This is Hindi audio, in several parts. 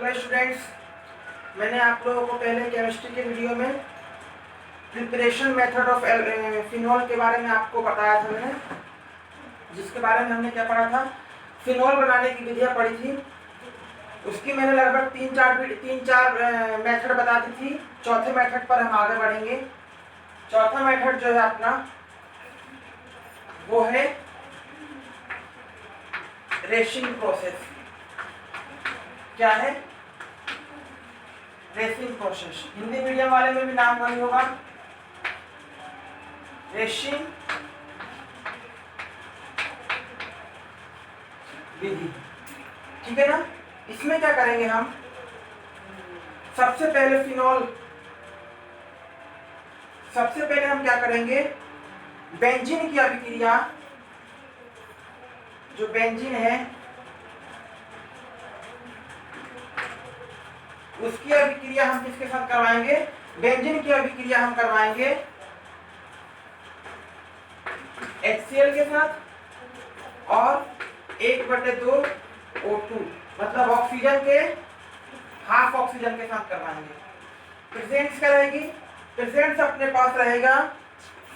हेलो स्टूडेंट्स, मैंने आप लोगों को पहले केमिस्ट्री के वीडियो में प्रिपरेशन मेथड ऑफ फिनॉल के बारे में आपको बताया था मैंने, जिसके बारे में हमने क्या पढ़ा था, फिनॉल बनाने की विधियां पढ़ी थी। उसकी मैंने लगभग तीन चार मेथड बता दी थी। चौथे मेथड पर हम आगे बढ़ेंगे। चौथा मेथड जो है अपना वो है रेशिंग प्रोसेस। क्या है? रेशिंग प्रोसेस। हिंदी मीडियम वाले में भी नाम वही होगा, रेशिंग विधि। ठीक है ना? इसमें क्या करेंगे हम, सबसे पहले हम क्या करेंगे, बेंजीन की अभिक्रिया, जो बेंजीन है उसकी अभिक्रिया हम किसके साथ करवाएंगे? बेंजीन की अभिक्रिया हम करवाएंगे HCl के साथ और 1/2 O2, मतलब ऑक्सीजन के हाफ ऑक्सीजन के साथ करवाएंगे। प्रेजेंट्स क्या रहेगी? प्रेजेंट्स अपने पास रहेगा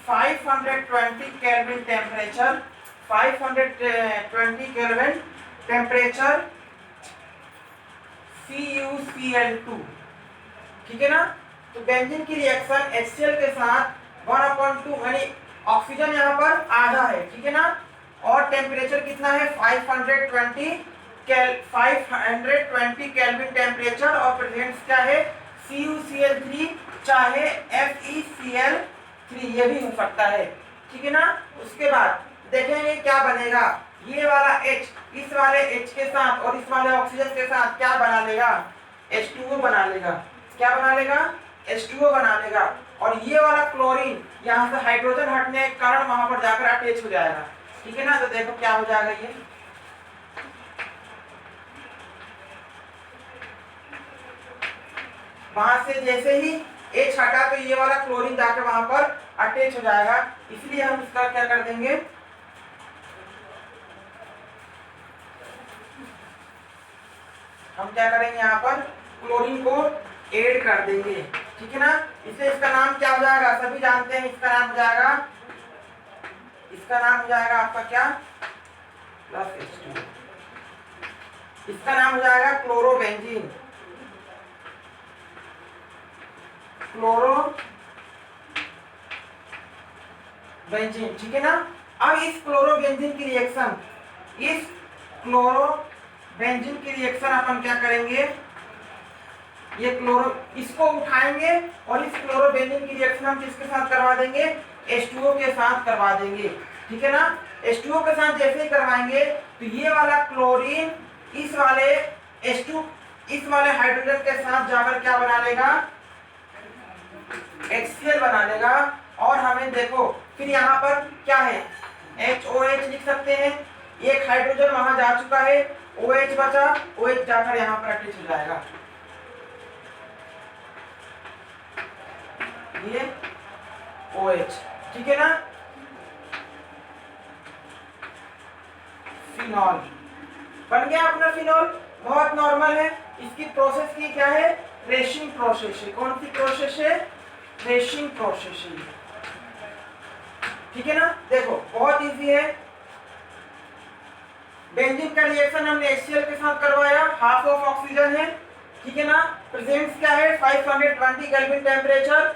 520 kelvin temperature, 520 kelvin temperature CuCl2। ठीक है ना? तो बेंजीन की रिएक्शन HCl के साथ 1/2, यानी ऑक्सीजन यहाँ पर आधा है। ठीक है ना? और टेम्परेचर कितना है? 520 केल्विन टेम्परेचर, और प्रेजेंट्स क्या है? CuCl3 चाहे FeCl3, ये भी हो सकता है। ठीक है ना? उसके बाद देखेंगे क्या बनेगा। ये वाला H इस वाले H के साथ और इस वाले ऑक्सीजन के साथ क्या बना लेगा? H2O बना लेगा। क्या बना लेगा? H2O बना लेगा। और ये वाला क्लोरीन यहाँ से हाइड्रोजन हटने के कारण वहां पर जाकर अटैच हो जाएगा। ठीक है ना? तो देखो क्या हो जाएगा, ये वहां से जैसे ही H हटा तो ये वाला क्लोरीन जाकर वहां पर अटैच हो जाएगा। इसलिए हम इसका क्या कर देंगे, हम क्या करेंगे, यहाँ पर क्लोरीन को ऐड कर देंगे। ठीक है ना? इसलिए इसका नाम क्या हो जाएगा? सभी जानते हैं इसका नाम हो जाएगा, आपका क्या, +H2। इसका नाम हो जाएगा क्लोरोबेंजीन। ठीक है ना? अब इस क्लोरोबेंजीन की रिएक्शन अपन क्या करेंगे, इसको उठाएंगे और इस क्लोरोबेंजीन की रिएक्शन हम किसके साथ करवा देंगे? H2O के साथ करवा देंगे। ठीक है ना? H2O के साथ जैसे ही करवाएंगे तो ये वाला क्लोरीन इस वाले हाइड्रोजन के साथ जाकर क्या बना लेगा? HCl बना लेगा। और हमें देखो फिर यहाँ पर क्या है, HOH लिख सकते हैं। एक हाइड्रोजन वहां जा चुका है, OH बचा, OH जाकर यहाँ पर अटैच हो जाएगा। ये OH। ठीक है ना? फिनॉल बन गया अपना फिनॉल। बहुत नॉर्मल है। इसकी प्रोसेस की क्या है? रेशिंग प्रोसेस है। कौन सी प्रोसेस है? रेशिंग प्रोसेस है। ठीक है ना? देखो बहुत इजी है। बेंजीन का रिएक्शन हमने HCl के साथ करवाया, हाफ ऑफ ऑक्सीजन है। ठीक है ना? प्रेजेंट्स क्या है? 520 kelvin temperature,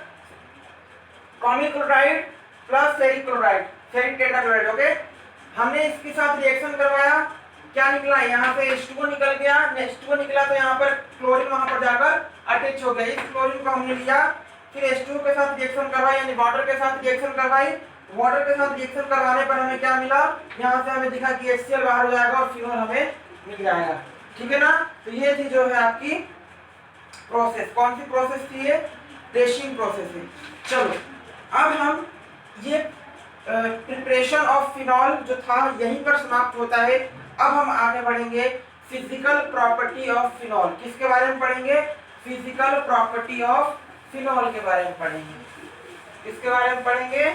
chromic chloride plus ferric tetrachloride. Okay, हमने इसके साथ रिएक्शन करवाया, क्या निकला? यहाँ से H2O निकल गया। H2O निकला तो यहाँ पर क्लोरीन वहां पर जाकर अटैच हो गया। इस क्लोरीन को हमने लिया, फिर H2O के साथ रिएक्शन करवाई, यानी वाटर के साथ रिएक्शन करवाई। वाटर के साथ रिएक्शन करवाने पर हमें क्या मिला? यहाँ से हमें दिखा कि HCl बाहर हो जाएगा और फिनॉल हमें मिल जाएगा। ठीक है ना? तो ये थी जो है आपकी प्रोसेस। कौन सी प्रोसेस थी? ये रेशिंग प्रोसेस है। चलो अब हम ये प्रिपरेशन ऑफ फिनॉल जो था यहीं पर समाप्त होता है। अब हम आगे बढ़ेंगे फिजिकल प्रॉपर्टी ऑफ फिनॉल। किसके बारे में पढ़ेंगे? फिजिकल प्रॉपर्टी ऑफ फिनॉल के बारे में पढ़ेंगे। किसके बारे में पढ़ेंगे?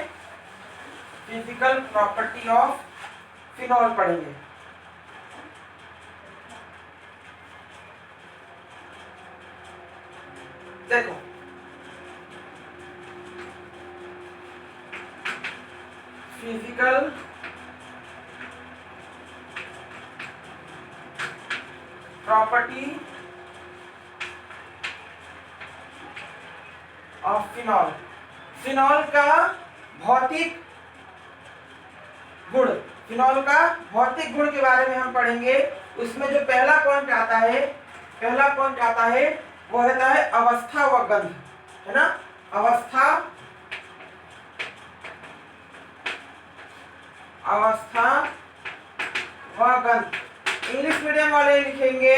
फिजिकल प्रॉपर्टी ऑफ फिनॉल पढ़ेंगे। देखो physical property of phenol, phenol का भौतिक गुण, फिनॉल का भौतिक गुण के बारे में हम पढ़ेंगे। उसमें जो पहला पॉइंट आता है, पहला पॉइंट आता है वो रहता है अवस्था व गंध, है ना, अवस्था, अवस्था व गंध। इंग्लिश मीडियम वाले लिखेंगे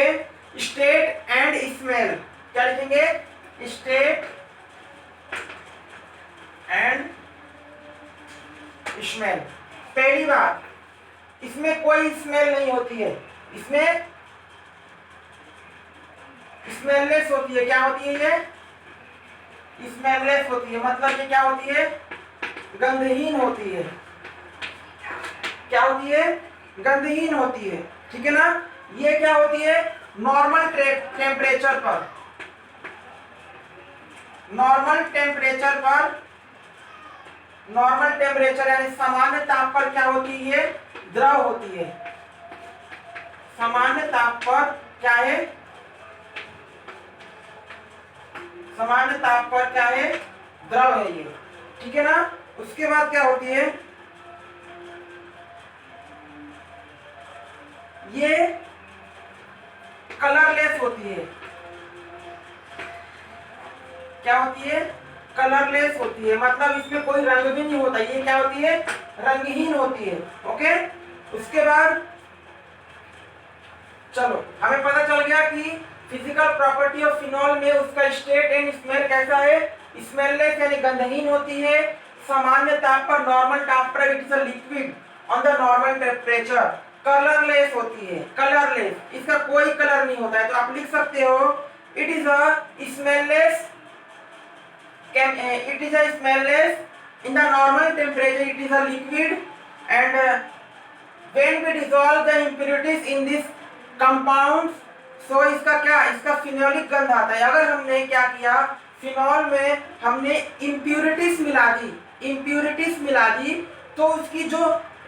स्टेट एंड स्मेल। क्या लिखेंगे? State and smell. पहली बात, इसमें कोई स्मेल नहीं होती है, इसमें स्मेललेस होती है। क्या होती है ये? स्मेललेस होती है, मतलब ये क्या होती है? गंधहीन होती है। क्या होती है? गंधहीन होती है, ठीक है ना। ये क्या होती है? नॉर्मल टेम्परेचर पर, नॉर्मल टेम्परेचर पर, नॉर्मल टेम्परेचर यानी सामान्य ताप पर क्या होती है? द्रव होती है। सामान्य ताप पर क्या है? सामान्य ताप पर क्या है? द्रव है ये, ठीक है ना। उसके बाद क्या होती है? ये कलरलेस होती है। क्या होती है? कलरलेस होती है, मतलब इसमें कोई रंग भी नहीं होता। ये क्या होती है? रंगहीन होती है। ओके, उसके बाद चलो हमें पता चल गया कि फिजिकल प्रॉपर्टी ऑफ फिनॉल में उसका स्टेट एंड स्मेल कैसा है। स्मेललेस यानी गंधहीन होती है, सामान्य ताप पर, नॉर्मल ताप पर it is a liquid on the normal temperature. Colourless होती है, कलरलेस, इसका कोई कलर नहीं होता है। तो आप लिख सकते हो it is a smelless, it is a smellless in the normal temperature, it is a liquid, and when we dissolve the impurities in this compounds, so इसका क्या, इसका फिनोलिक गंध आता है। अगर हमने क्या किया, फिनॉल में हमने इम्प्यूरिटीज मिला दी, इम्प्यूरिटीज मिला दी, तो उसकी जो,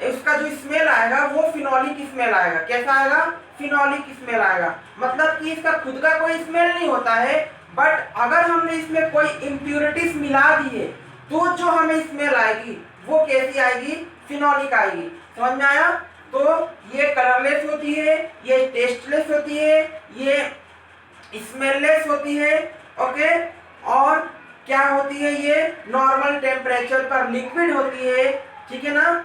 उसका जो स्मेल आएगा वो फिनोलिक स्मेल आएगा। कैसा आएगा? फिनोलिक स्मेल आएगा। मतलब कि इसका खुद का कोई स्मेल नहीं होता है, बट अगर हमने इसमें कोई इम्प्यूरिटीज मिला दिए तो जो हमें स्मेल आएगी वो कैसी आएगी? फिनोलिक आएगी। समझ में आया? तो ये कलरलेस होती है, ये टेस्टलेस होती है, ये स्मेललेस होती है। ओके, और क्या होती है? ये नॉर्मल टेम्परेचर पर लिक्विड होती है, ठीक है ना।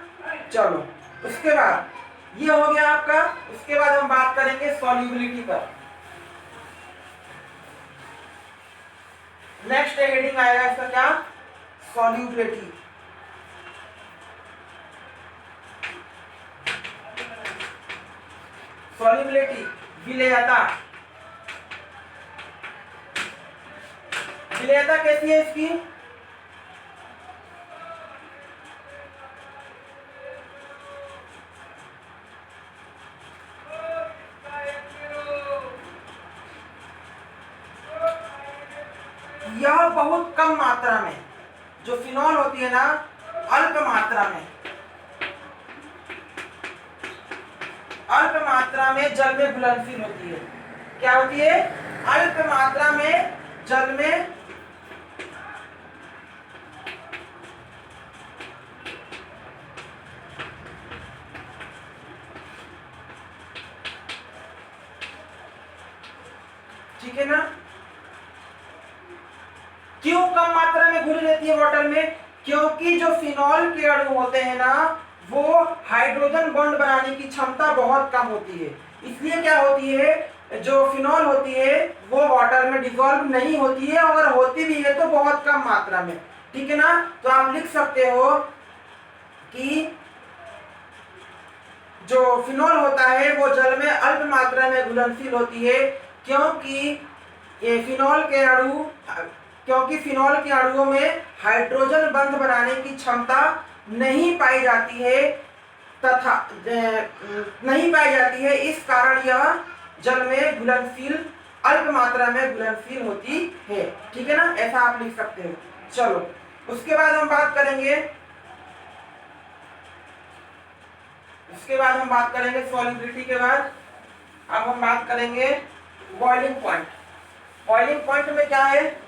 चलो उसके बाद ये हो गया आपका। उसके बाद हम बात करेंगे सॉल्युबिलिटी पर। नेक्स्ट हेडिंग आएगा इसका क्या? सॉल्युबिलिटी। सॉल्युबिलिटी, विलेयता। विलेयता कैसी है इसकी? यह बहुत कम मात्रा में, जो फिनॉल होती है ना, अल्प मात्रा में, अल्प मात्रा में जल में घुलनशील होती है। क्या होती है? अल्प मात्रा में जल में ठीक है ना। क्यों कम मात्रा में घुल रहती है वाटर में? क्योंकि जो फिनॉल के अणु होते हैं ना, वो हाइड्रोजन बॉन्ड बनाने की क्षमता बहुत कम होती है। इसलिए क्या होती है, जो फिनॉल होती है वो वाटर में डिसॉल्व नहीं होती है, अगर होती भी है तो बहुत कम मात्रा में, ठीक है ना। तो आप लिख सकते हो कि जो फिनॉल होता है वो जल में अल्प मात्रा में घुलनशील होती है, क्योंकि ये फिनॉल के अणु, क्योंकि फिनॉल के अणुओं में हाइड्रोजन बंध बनाने की क्षमता नहीं पाई जाती है, तथा नहीं पाई जाती है। इस कारण यह जल में घुलनशील अल्प मात्रा में घुलनशील होती है। ठीक है ना, ऐसा आप लिख सकते हो। चलो उसके बाद हम बात करेंगे सॉल्युबिलिटी के बाद। अब हम बात करेंगे बॉइलिंग पॉइंट। बॉइलिंग पॉइंट में क्या है,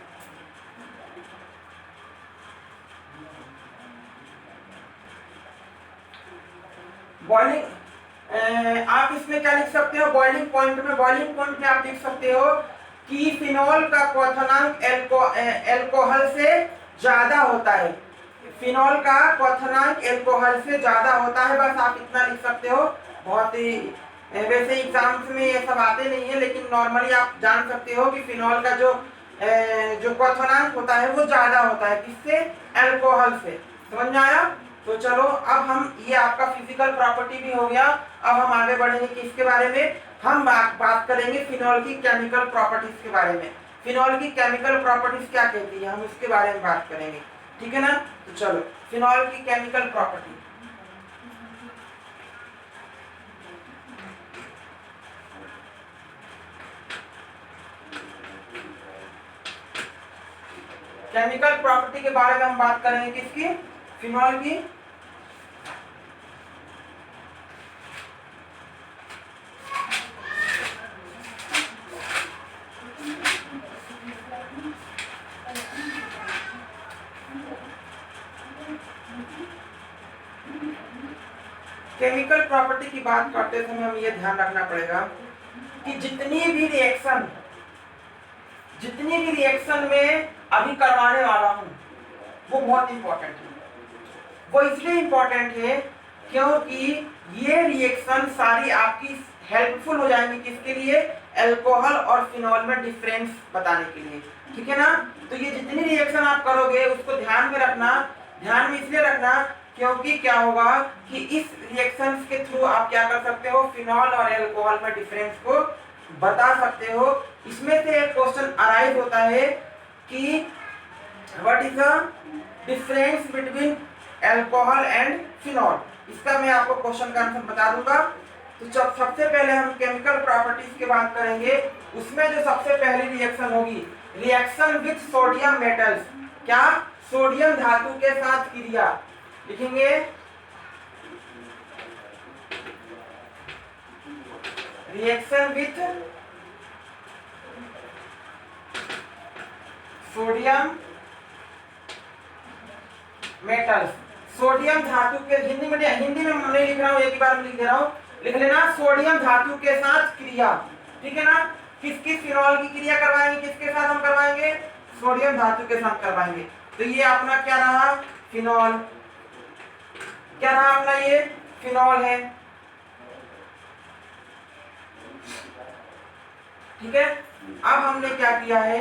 आप इसमें क्या लिख सकते हो बॉइलिंग पॉइंट में आप लिख सकते हो कि फिनॉल का क्वथनांक एल्कोहल से ज्यादा होता है। फिनॉल का क्वथनांक एल्कोहल से ज्यादा होता है, बस आप इतना लिख सकते हो। बहुत ही वैसे एग्जाम्स में ये सब आते नहीं है, लेकिन नॉर्मली आप जान सकते हो कि फिनॉल का जो क्वथनांक होता है वो ज्यादा होता है, किससे, एल्कोहल से। समझ में आया? तो चलो अब हम, ये आपका फिजिकल प्रॉपर्टी भी हो गया। अब हम आगे बढ़ेंगे कि इसके बारे में हम बात करेंगे फिनॉल की केमिकल प्रॉपर्टीज के बारे में। फिनॉल की केमिकल प्रॉपर्टीज क्या कहती है, हम इसके बारे में बात करेंगे। ठीक है ना, तो चलो फिनॉल की केमिकल प्रॉपर्टी। केमिकल प्रॉपर्टी के बारे में हम बात करेंगे किसकी, फिनॉल की। केमिकल प्रॉपर्टी की बात करते समय हमें यह ध्यान रखना पड़ेगा कि जितनी भी रिएक्शन में अभी करवाने वाला हूं वो बहुत इंपॉर्टेंट है। वो इसलिए इंपॉर्टेंट है क्योंकि ये रिएक्शन सारी आपकी हेल्पफुल हो जाएंगी किसके लिए, अल्कोहल और फिनॉल में डिफरेंस बताने के लिए। ठीक है ना, तो ये जितनी रिएक्शन आप करोगे उसको ध्यान में इसलिए रखना क्योंकि क्या होगा कि इस रिएक्शंस के थ्रू आप क्या कर सकते हो, फिनॉल और अल्कोहल में डिफरेंस को बता सकते हो। इसमें से एक क्वेश्चन अराइज होता है कि what is the difference between alcohol and phenol. इसका मैं आपको क्वेश्चन का आंसर बता दूंगा। तो जब सबसे पहले हम केमिकल प्रॉपर्टीज की बात करेंगे, उसमें जो सबसे पहली रिएक्शन होगी, रिएक्शन विथ सोडियम मेटल्स। क्या, सोडियम धातु के साथ क्रिया। लिखेंगे reaction with sodium metals. Sodium धातु के, हिंदी में नहीं लिख रहा हूं, एक ही बार में लिख दे रहा हूं, लिख लेना सोडियम धातु के साथ क्रिया। ठीक है ना, किसकी, फिनॉल की क्रिया करवाएंगे, किसके साथ हम करवाएंगे, सोडियम धातु के साथ करवाएंगे। तो ये अपना क्या रहा, फिनॉल। क्या रहा अपना, ये फिनॉल है। ठीक है, अब हमने क्या किया है,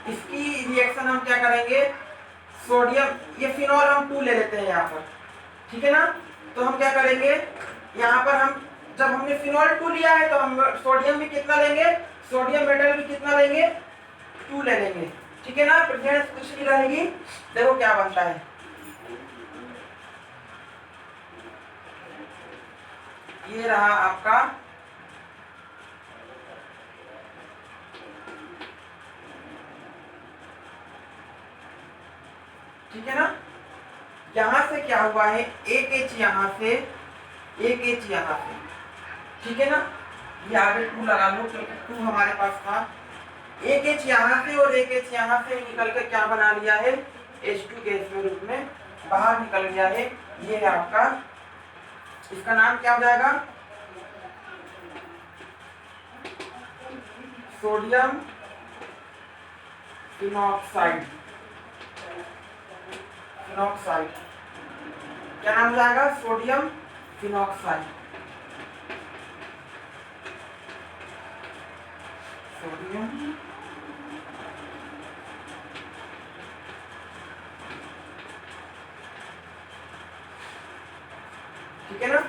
इसकी रिएक्शन हम क्या करेंगे, सोडियम, ये फिनॉल हम 2 ले लेते हैं यहाँ पर। ठीक है ना, तो हम क्या करेंगे, यहाँ पर हम जब हमने फिनॉल 2 लिया है तो हम सोडियम भी कितना लेंगे, सोडियम मेटल भी कितना लेंगे, 2 ले लेंगे। ठीक है ना, प्रेजेंस कुछ नहीं रहेगी। देखो क्या बनता है, ये रहा आपका ठीक है ना, यहां से क्या हुआ है, एक एच यहां से, एक एच यहां से। ठीक है ना, ये आगे 2 लगा लो क्योंकि 2 हमारे पास था। एक एच यहां से और एक एच यहां से निकल के क्या बना लिया है, H2 गैस के रूप में बाहर निकल गया है। ये है आपका, इसका नाम क्या हो जाएगा, सोडियम फिनॉक्साइड। क्या नाम हो जाएगा, सोडियम फिनॉक्साइड। सोडियम ठीक है ना,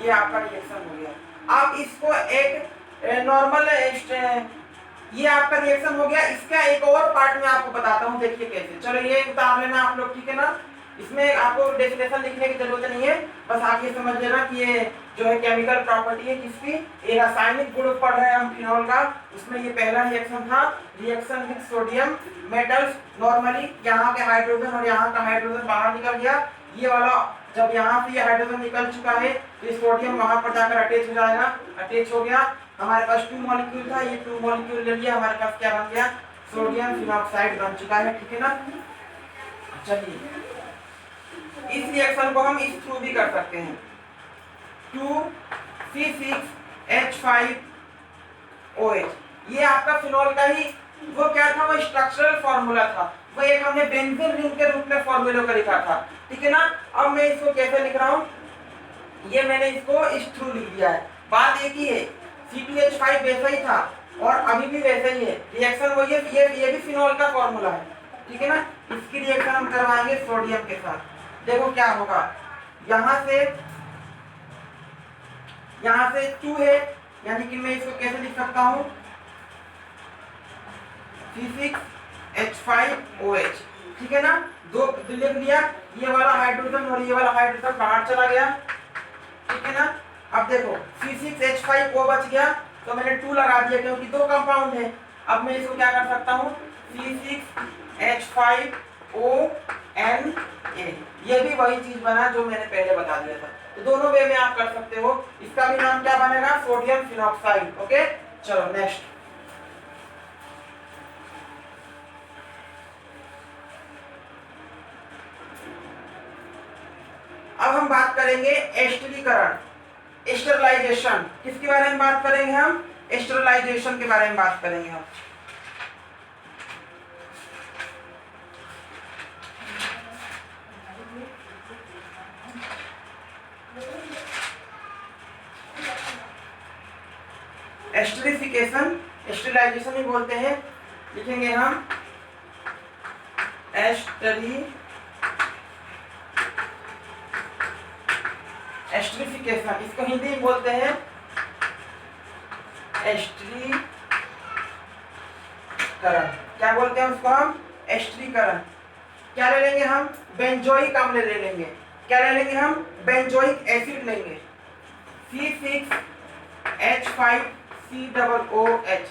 ये आपका रिएक्शन हो गया। आप इसको एक नॉर्मल, ये आपका रिएक्शन हो गया। इसका एक और पार्ट में आपको बताता हूं, देखिए कैसे। चलो ये उतार लेना आप लोग। ठीक है ना, इसमें आपको डेफिनेशन लिखने की जरूरत नहीं है, बस आप ये समझ लेना कि ये जो है केमिकल प्रॉपर्टी है किसकी, ये रासायनिक गुण पढ़ रहे हैं हम फिनॉल का। उसमें ये पहला रिएक्शन था, reaction with sodium metals. Normally यहाँ के हाइड्रोजन और यहाँ का हाइड्रोजन बाहर निकल गया, ये वाला जब यहाँ से ये हाइड्रोजन निकल चुका है तो ये सोडियम वहां पर जाकर अटैच हो जाएगा। अटैच हो गया, हमारे पास 2 मॉलिक्यूल था, ये 2 मॉलिक्यूल ले लिया, हमारे पास क्या बन गया, सोडियम फिनॉक्साइड बन चुका है। ठीक है ना। चलिए इस रिएक्शन को हम इस थ्रू भी कर सकते हैं, 2C6H5OH। ये आपका फिनॉल का ही वो क्या था, वो स्ट्रक्चरल फॉर्मूला था, वो एक हमने बेंजीन रिंग के रूप में फॉर्मूले को लिखा था। ठीक है ना। अब मैं इसको कैसे लिख रहा हूँ, ये मैंने इसको इस थ्रू लिख दिया है। बात एक ही है, C2H5 वैसा ही था और अभी भी वैसा ही है, रिएक्शन वही है, ये भी फिनॉल का फॉर्मूला है। ठीक है ना। इसकी रिएक्शन हम करवाएंगे सोडियम के साथ। देखो क्या होगा, यहाँ से 2 है, यानी कि मैं इसको कैसे लिख सकता हूँ, C6H5OH। ठीक है ना। दो लिख दिया, ये वाला हाइड्रोजन और ये वाला हाइड्रोजन बाहर चला गया। ठीक है ना। अब देखो C6H5O बच गया, तो मैंने 2 लगा दिया क्योंकि 2 कंपाउंड है। अब मैं इसको क्या कर सकता हूँ, C6H5ONA। ये भी वही चीज बना जो मैंने पहले बता दिया था। तो दोनों वे में आप कर सकते हो। इसका भी नाम क्या बनेगा, सोडियम फिनॉक्साइड। ओके चलो नेक्स्ट। अब हम बात करेंगे एस्टरीकरण, एस्टरलाइजेशन। किसके बारे में बात करेंगे हम, एस्टरलाइजेशन के बारे में बात करेंगे हम। एस्टरिफिकेशन, एस्टरलाइजेशन ही बोलते हैं, लिखेंगे हम एस्टरिफिकेशन, इसको हिंदी में बोलते हैं एस्टरीकरण। क्या बोलते हैं उसको हम, एस्टरीकरण। क्या ले लेंगे हम, बेंजोइक अम्ल ले लेंगे। क्या ले लेंगे हम, बेंजोइक एसिड लेंगे, C6H5COOH।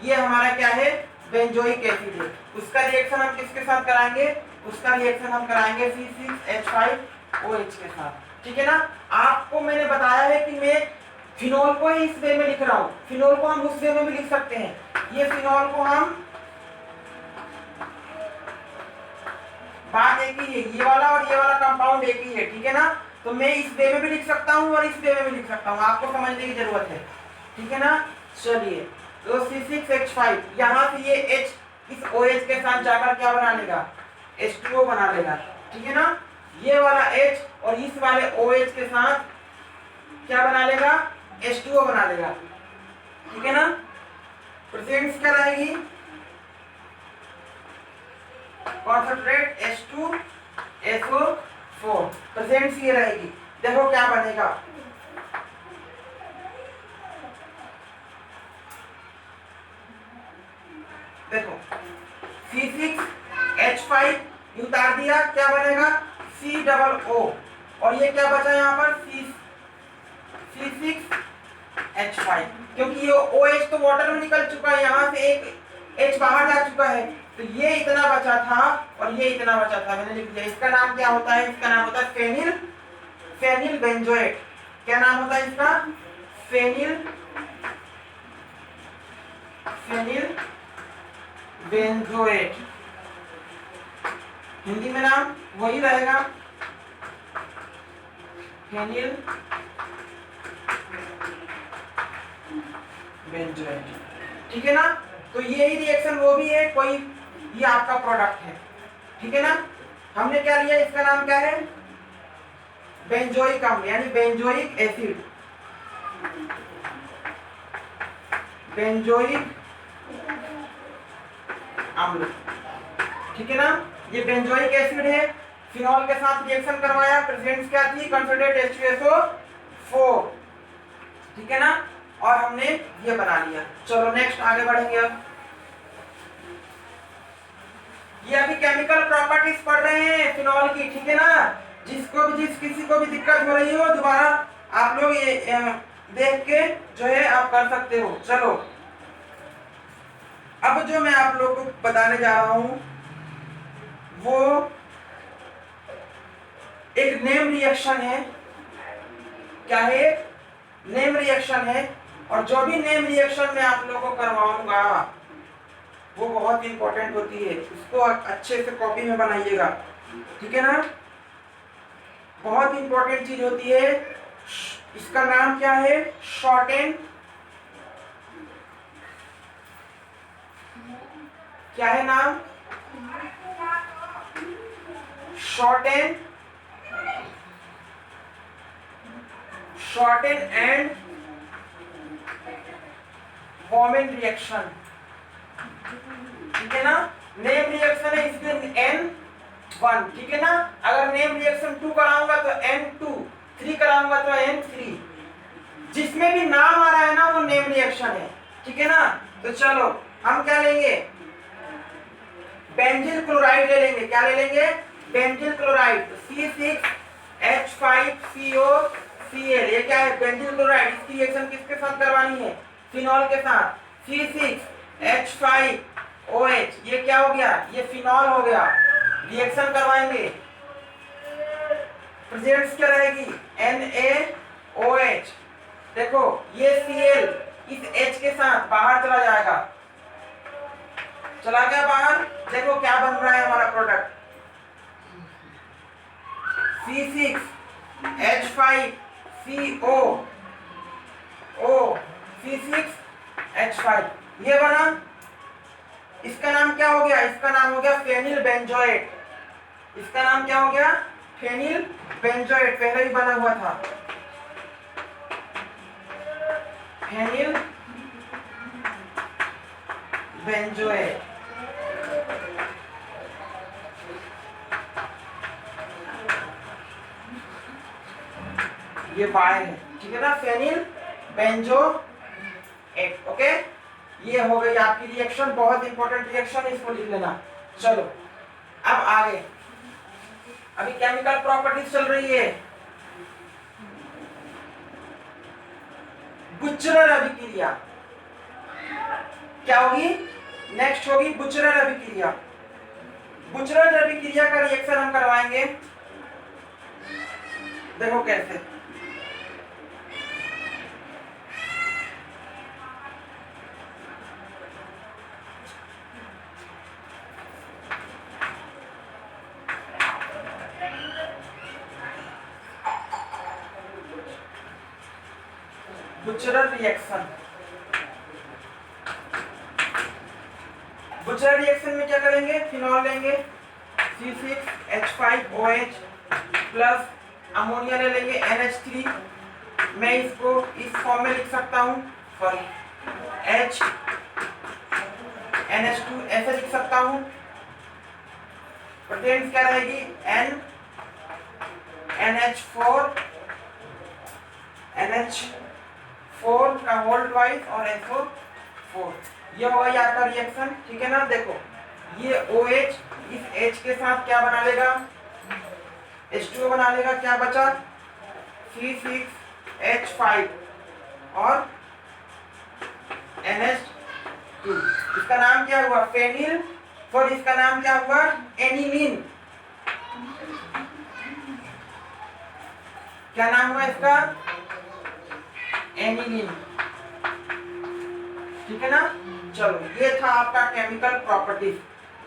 ये हमारा क्या है, बेंजोइक एसिड है। उसका रिएक्शन हम किसके साथ कराएंगे, उसका रिएक्शन हम कराएंगे C6H5OH के साथ। ठीक है ना। आपको मैंने बताया है कि मैं फिनॉल को ही इस वे में लिख रहा हूँ, फिनॉल को हम उस वे में भी लिख सकते हैं। ये फिनॉल को हम, बात एक ही है, ये वाला और ये वाला कंपाउंड एक ही है। ठीक है ना। तो मैं इस वे में भी लिख सकता हूँ और इस वे में भी लिख सकता हूँ, आपको समझने की जरूरत है। ठीक है ना। चलिए तो C6H5, यहाँ से ये H इस OH के साथ जाकर क्या बना लेगा, H2O बना लेगा। ठीक है ना। ये वाला H और इस वाले OH के साथ क्या बना लेगा, H2O बना लेगा। ठीक है ना। प्रेजेंट्स क्या रहेगी, कॉन्सेंट्रेट H2SO4, प्रेजेंट्स ये रहेगी। देखो क्या बनेगा, देखो C6H5 उतार दिया, क्या बनेगा COO, और ये क्या बचा यहाँ पर C6H5, क्योंकि ये OH तो वाटर में निकल चुका है, यहाँ से एक H बाहर जा चुका है, तो ये इतना बचा था और ये इतना बचा था, मैंने लिख दिया। इसका नाम क्या होता है, इसका नाम होता है फेनिल बेंजोएट। क्या नाम होता है इसका, फेनिल बेंजोएट। हिंदी में नाम वही रहेगा, फेनिल बेंजोएट। ठीक है ना। तो ये ही रिएक्शन वो भी है, कोई ये आपका प्रोडक्ट है। ठीक है ना। हमने क्या लिया, इसका नाम क्या है, बेंजोइक अम्ल, यानी बेंजोइक एसिड, बेंजोइक अम्ल। ठीक है ना। ये बेंजोइक एसिड है, फिनॉल के साथ रिएक्शन करवाया, प्रेजेंट्स क्या थी, कॉन्सेंट्रेट H2SO4। ठीक है ना। और हमने ये बना लिया। चलो नेक्स्ट आगे बढ़ेंगे। अब ये अभी केमिकल प्रॉपर्टीज पढ़ रहे हैं फिनॉल की, ठीक है ना। किसी को भी दिक्कत हो रही हो दोबारा आप लोग ये देख के जो है आप कर सकते हो। चलो अब जो मैं आप लोग को बताने जा रहा हूं वो एक नेम रिएक्शन है। क्या है? नेम रिएक्शन है। और जो भी नेम रिएक्शन मैं आप लोगों को करवाऊंगा वो बहुत इंपॉर्टेंट होती है, उसको अच्छे से कॉपी में बनाइएगा, ठीक है ना। बहुत इंपॉर्टेंट चीज होती है। इसका नाम क्या है? शॉर्टेन। क्या है नाम? शॉर्टेन एंड वॉर्मेन रिएक्शन, ठीक है ना। नेम रिएक्शन है इसलिए N1, ठीक है ना। अगर नेम रिएक्शन 2 कराऊंगा तो N2, 3 कराऊंगा तो N3। जिसमें भी नाम आ रहा है ना वो नेम रिएक्शन है, ठीक है ना। तो चलो हम क्या लेंगे? बेंजील क्लोराइड ले लेंगे। क्या ले लेंगे? बेंजील क्लोराइड, C6H5COCl। ये क्या है? बेंजील क्लोराइड। इसकी रिएक्शन किसके साथ करवानी है? फिनॉल के साथ। C6H5OH, ये क्या हो गया? ये फिनॉल हो गया। रिएक्शन करवाएंगे, प्रेजेंट्स क्या रहेगी? NaOH। देखो ये Cl इस H के साथ बाहर चला जाएगा, चला गया बाहर। देखो क्या बन रहा है हमारा प्रोडक्ट, C6H5CO, ये बना। इसका नाम क्या हो गया? इसका नाम हो गया फेनिल बेंजोएट। इसका नाम क्या हो गया? Phenyl benzoate. पहले ही बना हुआ था फेनिल बेंजोएट। ये बाय है, ठीक है ना। Phenyl benzoate, okay. ये हो गई आपकी रिएक्शन, बहुत इंपॉर्टेंट रिएक्शन है, इसको लिख लेना। चलो अब आगे, अभी केमिकल प्रॉपर्टीज चल रही है। बुचरर अभिक्रिया क्या होगी? नेक्स्ट होगी बुचरर अभिक्रिया। बुचरर अभिक्रिया का रिएक्शन हम करवाएंगे, देखो कैसे। बुचरर रिएक्शन। बुचरर रिएक्शन में क्या करेंगे? फिनॉल लेंगे C6H5OH प्लस अमोनिया ले लेंगे NH3। मैं इसको इस फॉर्म में लिख सकता हूँ, सॉरी NH2 ऐसे लिख सकता हूँ। प्रोटेन्स क्या रहेगी? NH4 का होल ट्वाइस और SO4। ये होगा आपका रिएक्शन, ठीक है ना। देखो ये OH इस H के साथ क्या बना लेगा? H2O बना लेगा। क्या बचा? C6H5 और NH2। इसका नाम क्या हुआ? फेनिल। और इसका नाम क्या हुआ? एनिलीन। क्या नाम हुआ इसका? एनिलीन, ठीक है ना। चलो ये था आपका केमिकल प्रॉपर्टीज।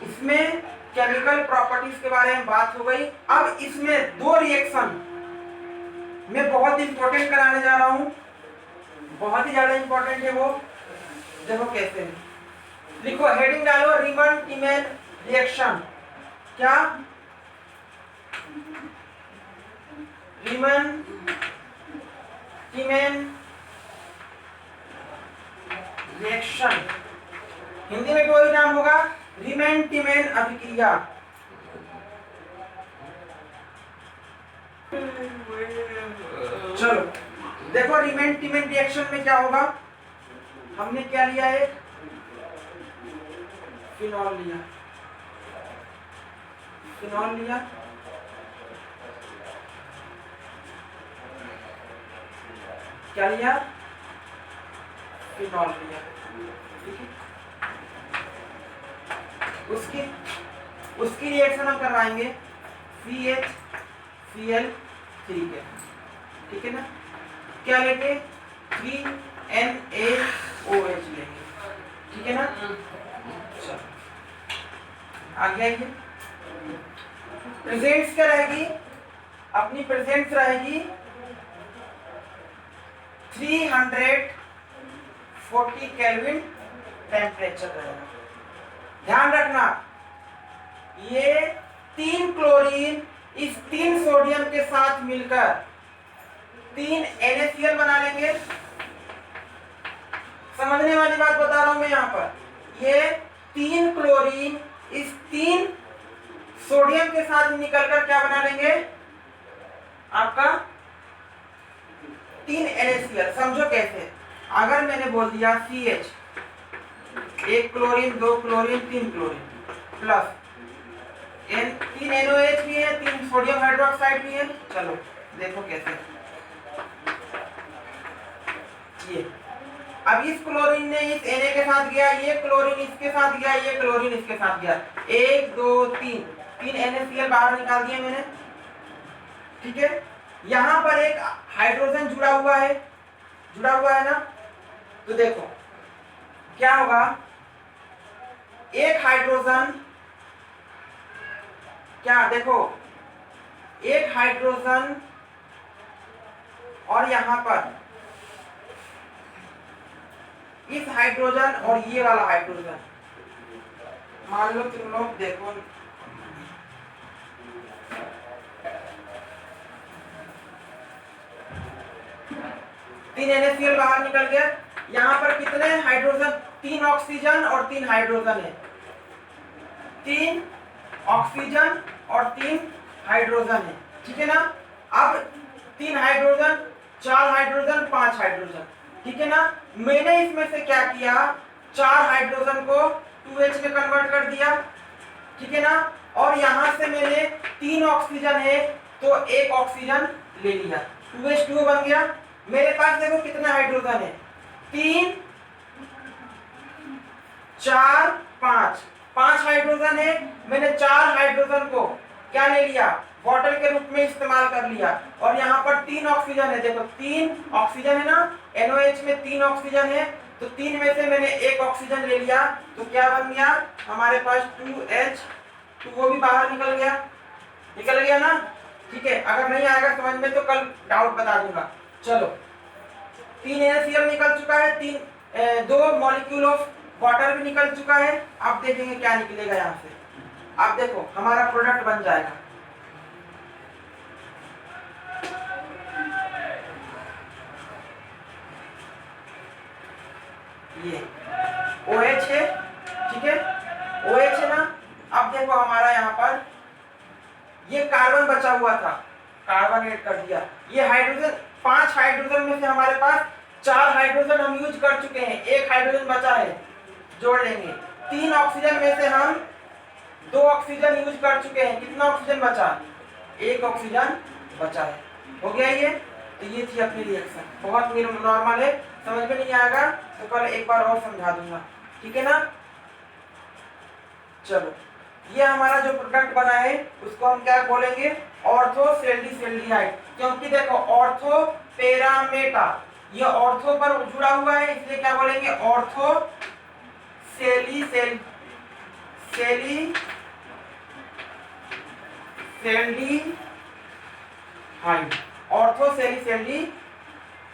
इसमें केमिकल प्रॉपर्टीज के बारे में बात हो गई। अब इसमें दो रिएक्शन मैं बहुत इंपॉर्टेंट कराने जा रहा हूं, बहुत ही ज्यादा इंपॉर्टेंट है वो। देखो कैसे, लिखो, हेडिंग डालो, रीमन टीमेन रिएक्शन। क्या? रीमन टीमेन रिएक्शन, हिंदी में कोई नाम होगा रीमन टीमेन अभिक्रिया। चलो देखो रीमन टीमेन रिएक्शन में क्या होगा। हमने क्या लिया है? फिनॉल लिया। फिनॉल लिया, क्या लिया, फिनॉल लिया, ठीक है। उसकी रिएक्शन हम करवाएंगे CH Cl3 के, ठीक है ना। क्या लेंगे, 3NaOH लेंगे, ठीक है ना। चलो आ गया ये। प्रेजेंट्स क्या रहेगी, अपनी प्रेजेंट्स रहेगी 340 केल्विन टेम्परेचर रहेगा। ध्यान रखना, ये 3 क्लोरीन इस 3 सोडियम के साथ मिलकर 3 NaCl बना लेंगे। समझने वाली बात बता रहा हूं मैं यहाँ पर, ये 3 क्लोरीन इस 3 सोडियम के साथ निकलकर क्या बना लेंगे, आपका 3 NaCl। समझो कैसे, अगर मैंने बोल दिया CH, 1 chlorine 2 chlorine 3 chlorine plus 3 NaOH भी है, 3 सोडियम हाइड्रोक्साइड भी है। चलो देखो कैसे, ये अब इस क्लोरीन ने इस Na के साथ गया, ये क्लोरीन इसके साथ गया, ये क्लोरीन इसके साथ गया, 1 2 3 NaCl बाहर निकाल दिए मैंने, ठीक है। यहां पर एक हाइड्रोजन जुड़ा हुआ है ना, तो देखो क्या होगा, एक हाइड्रोजन, क्या देखो, एक हाइड्रोजन और यहां पर इस हाइड्रोजन और ये वाला हाइड्रोजन, मान लो तुम लोग देखो, तीन NaCl बाहर निकल गया। यहाँ पर कितने हाइड्रोजन, 3 ऑक्सीजन और 3 हाइड्रोजन है, 3 ऑक्सीजन और 3 हाइड्रोजन है, ठीक है ना। अब 3 हाइड्रोजन, 4 हाइड्रोजन, 5 हाइड्रोजन, ठीक है ना। मैंने इसमें से क्या किया, 4 हाइड्रोजन को 2H में कन्वर्ट कर दिया, ठीक है ना। और यहां से मैंने 3 ऑक्सीजन है तो 1 ऑक्सीजन ले लिया, 2H2 बन गया। मेरे पास देखो कितने हाइड्रोजन है, 3 4 5 हाइड्रोजन है। मैंने 4 हाइड्रोजन को क्या ले लिया, बॉटल के रूप में इस्तेमाल कर लिया। और यहाँ पर 3 ऑक्सीजन है, देखो 3 ऑक्सीजन है ना, NaOH में 3 ऑक्सीजन है, तो 3 में से मैंने 1 ऑक्सीजन ले लिया, तो क्या बन गया हमारे पास 2H, तो वो भी बाहर निकल गया ना, ठीक है। अगर नहीं आएगा समझ में तो कल डाउट बता दूंगा। चलो 3 NaCl निकल चुका है, 2 मॉलिक्यूल ऑफ वाटर भी निकल चुका है। अब देखेंगे क्या निकलेगा यहाँ से। अब देखो हमारा प्रोडक्ट बन जाएगा, ये OH है, ठीक है, OH है ना। अब देखो हमारा यहाँ पर ये कार्बन बचा हुआ था, कार्बन ऐड कर दिया। ये हाइड्रोजन, 5 हाइड्रोजन में से हमारे पास 4 हाइड्रोजन हम यूज कर चुके हैं, 1 हाइड्रोजन बचा है, जोड़ लेंगे। 3 ऑक्सीजन में से हम 2 ऑक्सीजन यूज कर चुके हैं, कितना ऑक्सीजन बचा, 1 ऑक्सीजन बचा है, हो गया ये। तो ये थी अपनी रिएक्शन, बहुत नॉर्मल है, समझ में नहीं आएगा तो कल एक बार और समझा दूंगा, ठीक है ना। चलो ये हमारा जो प्रोडक्ट बना है उसको हम क्या बोलेंगे, ऑर्थोसेल्डिहाइड, क्योंकि देखो ऑर्थो पेरामेटा, ये ऑर्थो पर जुड़ा हुआ है इसलिए क्या बोलेंगे, ऑर्थोसेल्डिहाइड,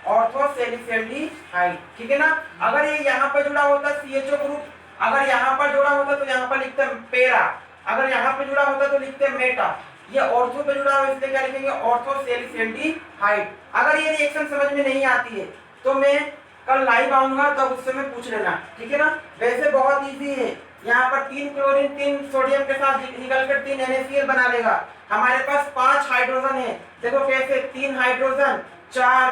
ऑर्थोसेल्डिहाइड, ठीक है ना। अगर ये यहाँ पर जुड़ा होता CHO ग्रुप, अगर यहाँ पर जुड़ा होता तो यहाँ पर लिखते हैं पेरा, अगर यहाँ पे जुड़ा होता तो लिखते हैं मेटा। ये ऑर्थो पे जुड़ा हुआ है इसलिए क्या लिखेंगे, ऑर्थोसेल्डिहाइड। अगर ये रिएक्शन समझ में नहीं आती है तो मैं कल लाइव आऊंगा तब उससे मैं पूछ लेना, ठीक है ना। वैसे बहुत इजी है, यहाँ पर 3 क्लोरीन 3 सोडियम के साथ निकलकर 3 NaCl बना लेगा। हमारे पास 5 हाइड्रोजन है, देखो कैसे, 3 हाइड्रोजन 4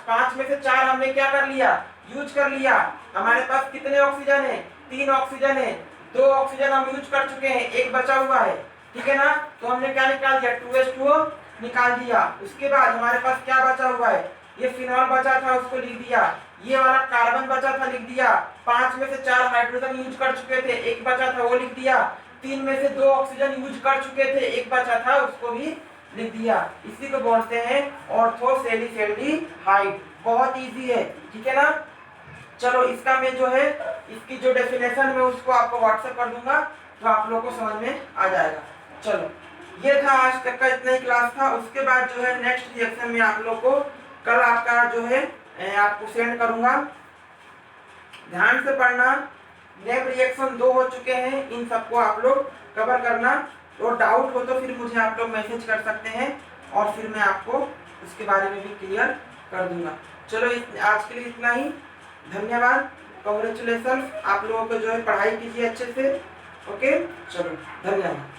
5 में से 4 हमने क्या कर लिया, यूज कर लिया। हमारे पास कितने ऑक्सीजन है, 3 ऑक्सीजन है, 2 ऑक्सीजन हम यूज कर चुके हैं, 1 बचा हुआ है, ठीक है ना। तो हमने क्या निकाल दिया, 2H2O निकाल दिया। उसके बाद हमारे पास क्या बचा हुआ है, ये फिनॉल बचा था उसको लिख दिया, ये वाला कार्बन बचा था लिख दिया, 5 में से 4 हाइड्रोजन यूज कर चुके थे, एक बचा था वो लिख दिया, 3 में से 2 ऑक्सीजन यूज कर चुके थे, एक बचा था उसको भी लिख दिया। इसी को बोलते हैं ऑर्थोसेलिसल्डिहाइड। बहुत इजी है, ठीक है ना। चलो इसका मैं जो है इसकी जो डेफिनेशन मैं उसको आपको व्हाट्सएप कर दूंगा, तो आप लोगों को समझ में आ जाएगा। चलो ये था आज तक का, इतना ही क्लास था। उसके बाद जो है नेक्स्ट रिएक्शन में आप लोग को कल आपका जो है आपको सेंड करूंगा, ध्यान से पढ़ना। नेम रिएक्शन 2 हो चुके हैं, इन सबको आप लोग कवर करना। तो डाउट हो तो फिर मुझे आप लोग मैसेज कर सकते हैं और फिर मैं आपको उसके बारे में भी क्लियर कर दूंगा। चलो आज के लिए इतना ही, धन्यवाद, कॉन्ग्रेचुलेशन। आप लोगों को जो है पढ़ाई कीजिए अच्छे से, ओके, चलो धन्यवाद।